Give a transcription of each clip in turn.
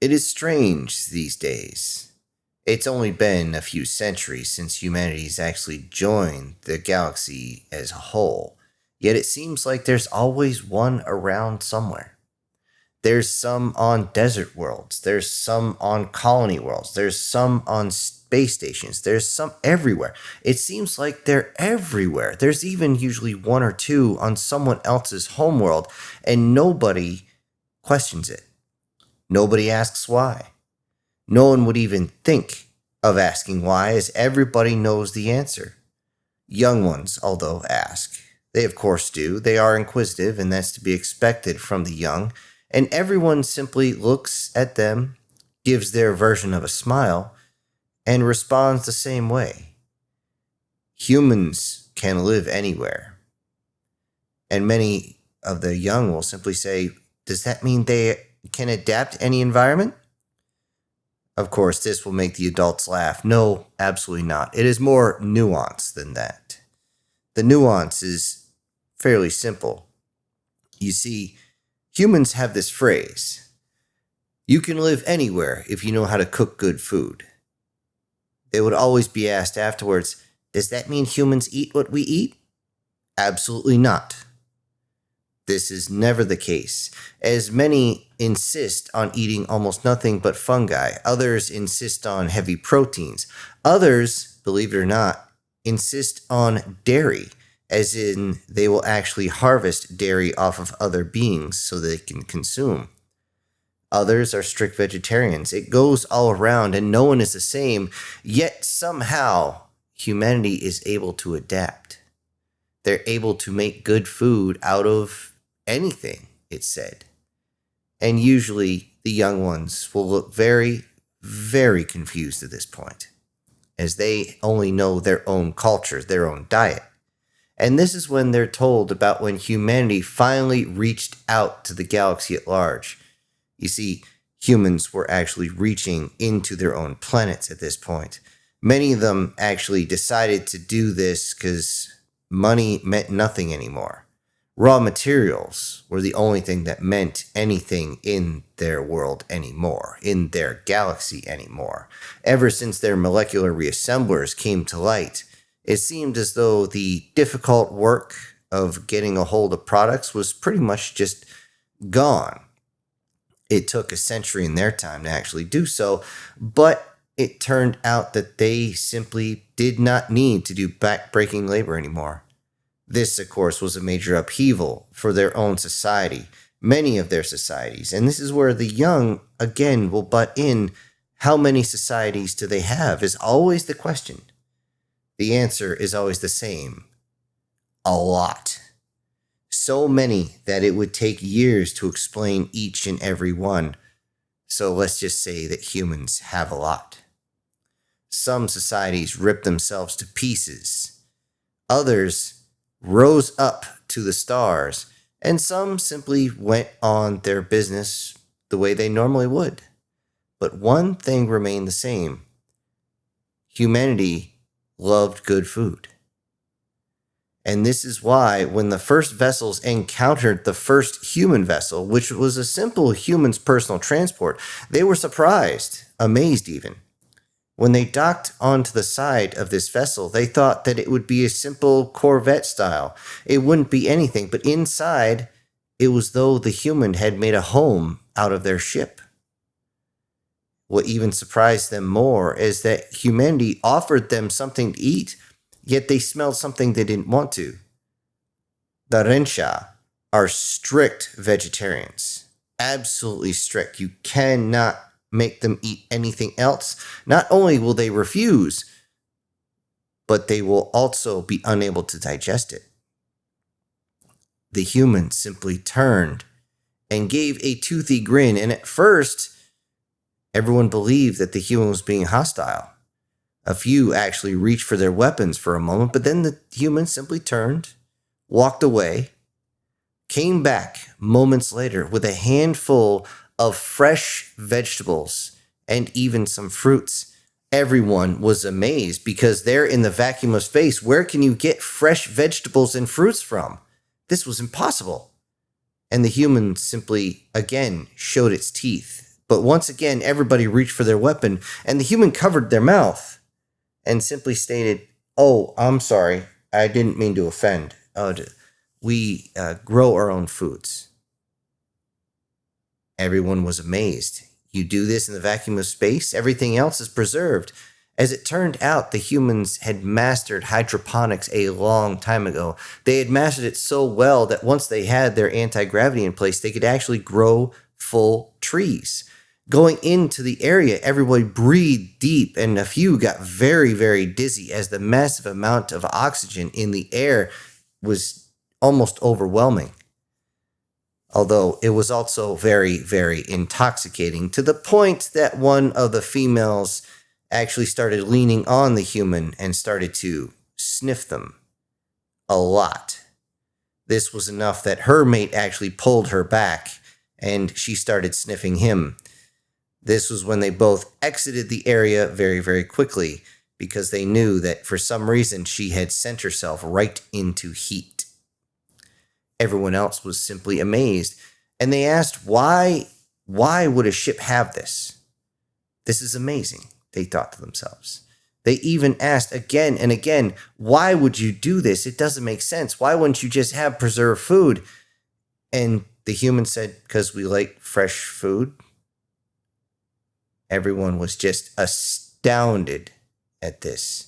It is strange these days. It's only been a few centuries since humanity's actually joined the galaxy as a whole, yet it seems like there's always one around somewhere. There's some on desert worlds, there's some on colony worlds, there's some on space stations, there's some everywhere. It seems like they're everywhere. There's even usually one or two on someone else's homeworld, and nobody questions it. Nobody asks why. No one would even think of asking why, as everybody knows the answer. Young ones, although, ask. They, of course, do. They are inquisitive, and that's to be expected from the young. And everyone simply looks at them, gives their version of a smile, and responds the same way. Humans can live anywhere. And many of the young will simply say, does that mean they can adapt any environment? Of course, this will make the adults laugh. No, absolutely not. It is more nuanced than that. The nuance is fairly simple. You see, humans have this phrase: you can live anywhere if you know how to cook good food. They would always be asked afterwards, does that mean humans eat what we eat? Absolutely not. This is never the case, as many insist on eating almost nothing but fungi. Others insist on heavy proteins. Others, believe it or not, insist on dairy, as in they will actually harvest dairy off of other beings so they can consume. Others are strict vegetarians. It goes all around, and no one is the same, yet somehow humanity is able to adapt. They're able to make good food out of anything, it's said. And usually the young ones will look very, very confused at this point, as they only know their own culture, their own diet. And this is when they're told about when humanity finally reached out to the galaxy at large. You see, humans were actually reaching into their own planets at this point. Many of them actually decided to do this because money meant nothing anymore. Raw materials were the only thing that meant anything in their world anymore, in their galaxy anymore. Ever since their molecular reassemblers came to light, it seemed as though the difficult work of getting a hold of products was pretty much just gone. It took a century in their time to actually do so, but it turned out that they simply did not need to do back-breaking labor anymore. This, of course, was a major upheaval for their own society, many of their societies. And this is where the young, again, will butt in. How many societies do they have is always the question. The answer is always the same. A lot. So many that it would take years to explain each and every one. So let's just say that humans have a lot. Some societies rip themselves to pieces. Others rose up to the stars, and some simply went on their business the way they normally would. But one thing remained the same. Humanity loved good food. And this is why when the first vessels encountered the first human vessel, which was a simple human's personal transport, they were surprised, amazed even. When they docked onto the side of this vessel, they thought that it would be a simple Corvette style. It wouldn't be anything, but inside, it was though the human had made a home out of their ship. What even surprised them more is that humanity offered them something to eat, yet they smelled something they didn't want to. The Rensha are strict vegetarians. Absolutely strict. You cannot make them eat anything else. Not only will they refuse, but they will also be unable to digest it. The human simply turned and gave a toothy grin, and at first, everyone believed that the human was being hostile. A few actually reached for their weapons for a moment, but then the human simply turned, walked away, came back moments later with a handful of fresh vegetables and even some fruits. Everyone was amazed because there in the vacuum of space, where can you get fresh vegetables and fruits from? This was impossible. And the human simply, again, showed its teeth. But once again, everybody reached for their weapon, and the human covered their mouth and simply stated, "Oh, I'm sorry. I didn't mean to offend. We grow our own foods." Everyone was amazed. You do this in the vacuum of space, everything else is preserved. As it turned out, the humans had mastered hydroponics a long time ago. They had mastered it so well that once they had their anti-gravity in place, they could actually grow full trees. Going into the area, everybody breathed deep, and a few got very, very dizzy as the massive amount of oxygen in the air was almost overwhelming. Although it was also very, very intoxicating, to the point that one of the females actually started leaning on the human and started to sniff them a lot. This was enough that her mate actually pulled her back, and she started sniffing him. This was when they both exited the area very, very quickly, because they knew that for some reason she had sent herself right into heat. Everyone else was simply amazed, and they asked, why would a ship have this? This is amazing, they thought to themselves. They even asked again and again, why would you do this? It doesn't make sense. Why wouldn't you just have preserved food? And the human said, because we like fresh food. Everyone was just astounded at this,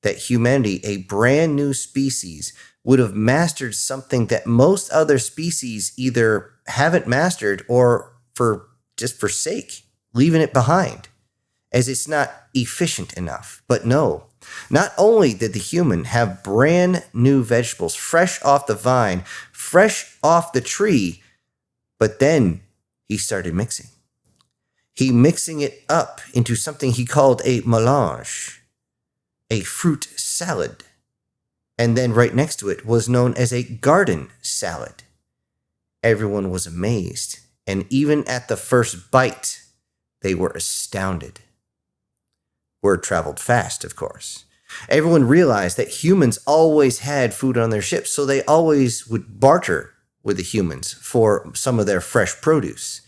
that humanity, a brand new species, would have mastered something that most other species either haven't mastered or forsake, leaving it behind, as it's not efficient enough. But no, not only did the human have brand new vegetables fresh off the vine, fresh off the tree, but then he started mixing. He mixing it up into something he called a mélange, a fruit salad. And then right next to it was known as a garden salad. Everyone was amazed, and even at the first bite, they were astounded. Word traveled fast, of course. Everyone realized that humans always had food on their ships, so they always would barter with the humans for some of their fresh produce.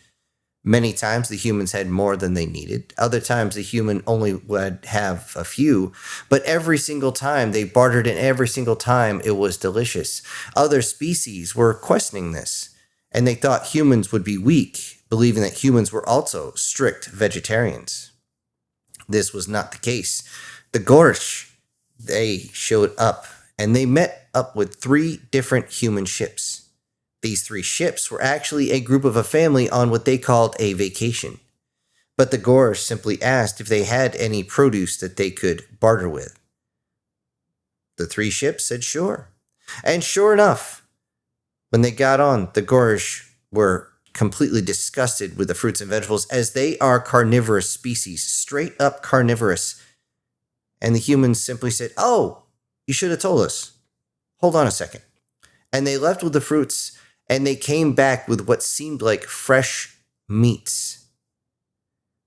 Many times the humans had more than they needed. Other times the human only would have a few. But every single time they bartered, and every single time it was delicious. Other species were questioning this, and they thought humans would be weak, believing that humans were also strict vegetarians. This was not the case. The Gorsh, they showed up, and they met up with 3 different human ships. These 3 ships were actually a group of a family on what they called a vacation. But the Gorsh simply asked if they had any produce that they could barter with. The 3 ships said sure. And sure enough, when they got on, the Gorsh were completely disgusted with the fruits and vegetables, as they are carnivorous species, straight up carnivorous. And the humans simply said, "Oh, you should have told us. Hold on a second." And they left with the fruits, and they came back with what seemed like fresh meats.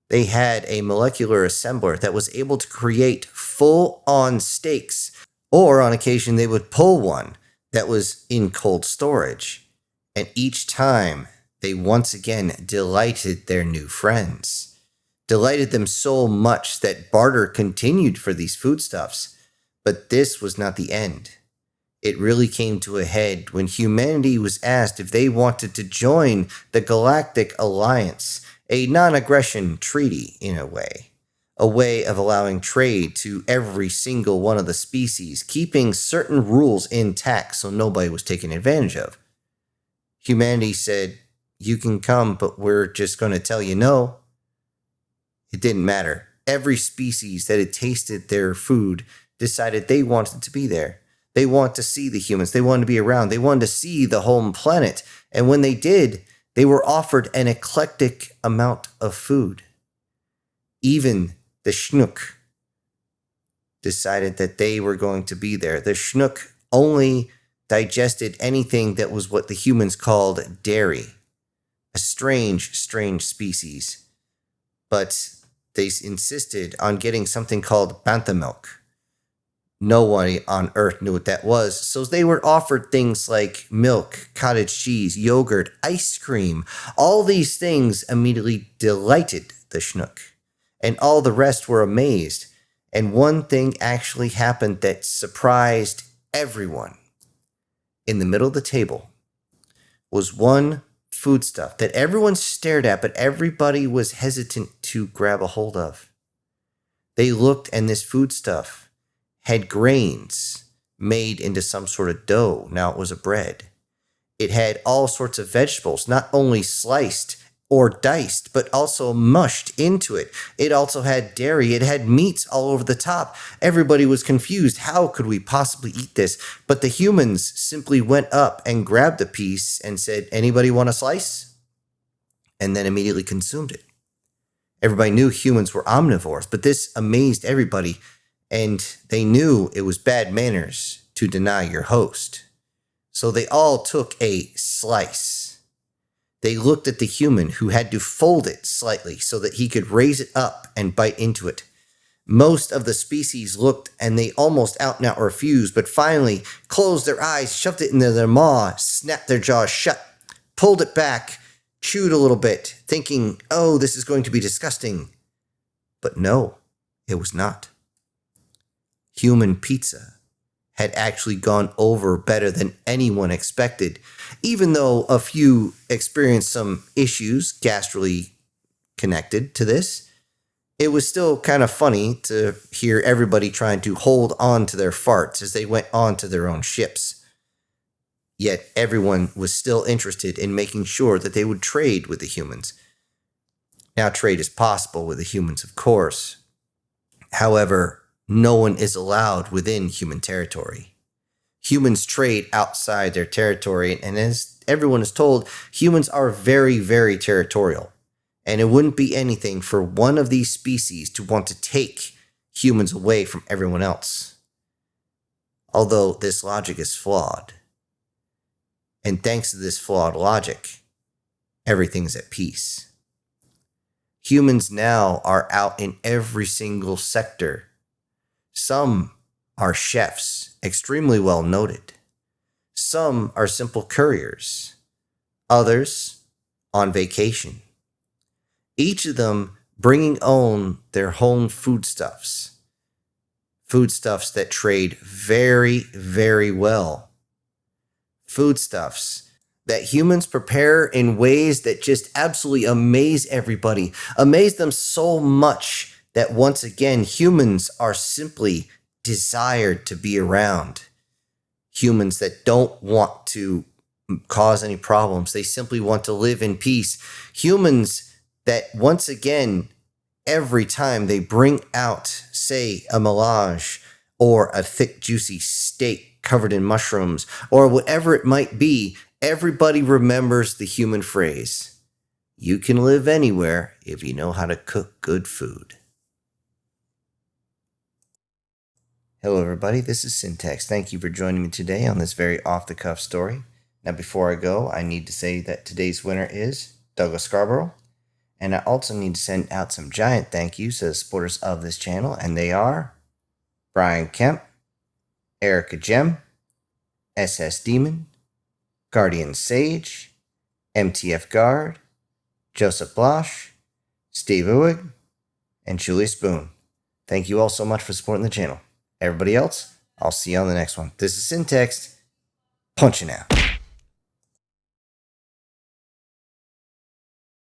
They had a molecular assembler that was able to create full-on steaks, or on occasion they would pull one that was in cold storage. And each time, they once again delighted their new friends. Delighted them so much that barter continued for these foodstuffs. But this was not the end. It really came to a head when humanity was asked if they wanted to join the Galactic Alliance, a non-aggression treaty in a way of allowing trade to every single one of the species, keeping certain rules intact so nobody was taken advantage of. Humanity said, "You can come, but we're just going to tell you no." It didn't matter. Every species that had tasted their food decided they wanted to be there. They want to see the humans. They wanted to be around. They wanted to see the home planet. And when they did, they were offered an eclectic amount of food. Even the Schnook decided that they were going to be there. The Schnook only digested anything that was what the humans called dairy. A strange, strange species. But they insisted on getting something called bantha milk. No one on earth knew what that was, so they were offered things like milk, cottage cheese, yogurt, ice cream. All these things immediately delighted the Schnook, and all the rest were amazed. And one thing actually happened that surprised everyone. In the middle of the table was one foodstuff that everyone stared at, but everybody was hesitant to grab a hold of. They looked, and this foodstuff had grains made into some sort of dough. Now it was a bread. It had all sorts of vegetables, not only sliced or diced, but also mushed into it. It also had dairy. It had meats all over the top. Everybody was confused. How could we possibly eat this? But the humans simply went up and grabbed a piece and said, "Anybody want a slice?" And then immediately consumed it. Everybody knew humans were omnivores, but this amazed everybody, and they knew it was bad manners to deny your host. So they all took a slice. They looked at the human, who had to fold it slightly so that he could raise it up and bite into it. Most of the species looked, and they almost out and out refused, but finally closed their eyes, shoved it into their maw, snapped their jaws shut, pulled it back, chewed a little bit, thinking, "Oh, this is going to be disgusting." But no, it was not. Human pizza had actually gone over better than anyone expected, even though a few experienced some issues gastrally connected to this. It was still kind of funny to hear everybody trying to hold on to their farts as they went on to their own ships. Yet everyone was still interested in making sure that they would trade with the humans. Now, trade is possible with the humans, of course. However, no one is allowed within human territory. Humans trade outside their territory, and as everyone is told, humans are very, very territorial. And it wouldn't be anything for one of these species to want to take humans away from everyone else. Although this logic is flawed. And thanks to this flawed logic, everything's at peace. Humans now are out in every single sector. Some are chefs, extremely well noted. Some are simple couriers. Others on vacation. Each of them bringing on their home foodstuffs. Foodstuffs that trade very, very well. Foodstuffs that humans prepare in ways that just absolutely amaze everybody. Amaze them so much that once again, humans are simply desired to be around. Humans that don't want to cause any problems. They simply want to live in peace. Humans that once again, every time they bring out, say, a melange or a thick, juicy steak covered in mushrooms or whatever it might be, everybody remembers the human phrase, "You can live anywhere if you know how to cook good food." Hello, everybody. This is Syntax. Thank you for joining me today on this very off-the-cuff story. Now, before I go, I need to say that today's winner is Douglas Scarborough. And I also need to send out some giant thank yous to the supporters of this channel, and they are Brian Kemp, Erica Gem, SS Demon, Guardian Sage, MTF Guard, Joseph Blosh, Steve Uwig, and Julie Spoon. Thank you all so much for supporting the channel. Everybody else, I'll see you on the next one. This is Syntax, punching out.